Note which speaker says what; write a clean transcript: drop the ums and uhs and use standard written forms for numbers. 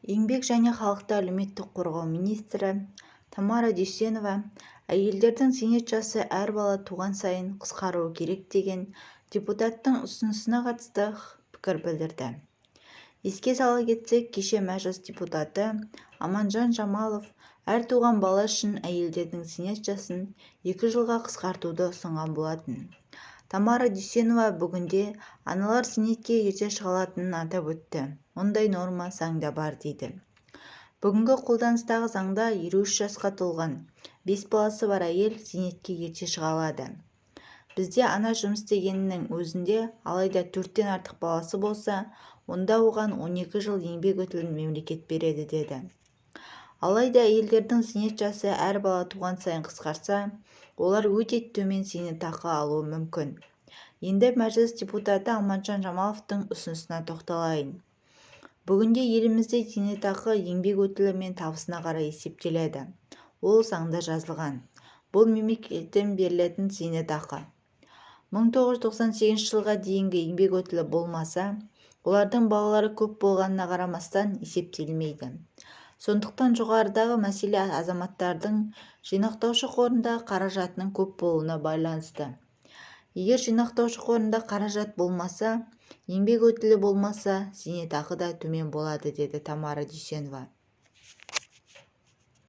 Speaker 1: Еңбек және халықты әлеуметтік қорғау министрі Тамара Дүйсенова әйелдердің зейнет жасы әр бала туған сайын қысқаруы керек деген депутаттың ұсынысына қатысты пікір білдірді. Еске сала кетсек, кеше мәжіліс депутаты Аманжан Жамалов әр туған бала үшін әйелдердің зейнет жасын 2 жылға қысқартуды ұсынған болатын. Тамара Дүйсенова бүгінде аналар зейнетке ерте шыға алатынын атап өтті. Ондай норма заңда бар дейді. Бүгінгі қолданыстағы заңда 23 жасқа толған 5 баласы бар әйел зейнетке ерте шыға алады. Бізде ана жұмыс істегеннің өзінде, алайда 4-тен артық баласы болса, онда оған 12 жыл еңбек өтілін мемлекет береді деді. Алайда әйелдердің зейнет жасы әр бала туған сайын қысқарса, олар өте төмен зейнетақы алуы мүмкін. Енді мәжіліс депутаты Аманжан Жамаловтың ұсынысына тоқталайын. Бүгінде елімізде зейнетақы еңбек өтілі мен табысына қарай есептеледі. Ол заңда жазылған. Бұл мемлекеттен берілетін зейнетақы. 1998 жылға дейінгі еңбек өтілі болмаса, олардың балалары көп болғанына қарамастан есептелмейді. Сондықтан жоғарыдағы мәселе азаматтардың жинақтаушы қорында қаражатының көп болуына байланысты. Егер жинақтаушы қорында қаражат болмаса, еңбек өтілі болмаса, зейнетақы да төмен болады, деді Тамара Дүйсенова.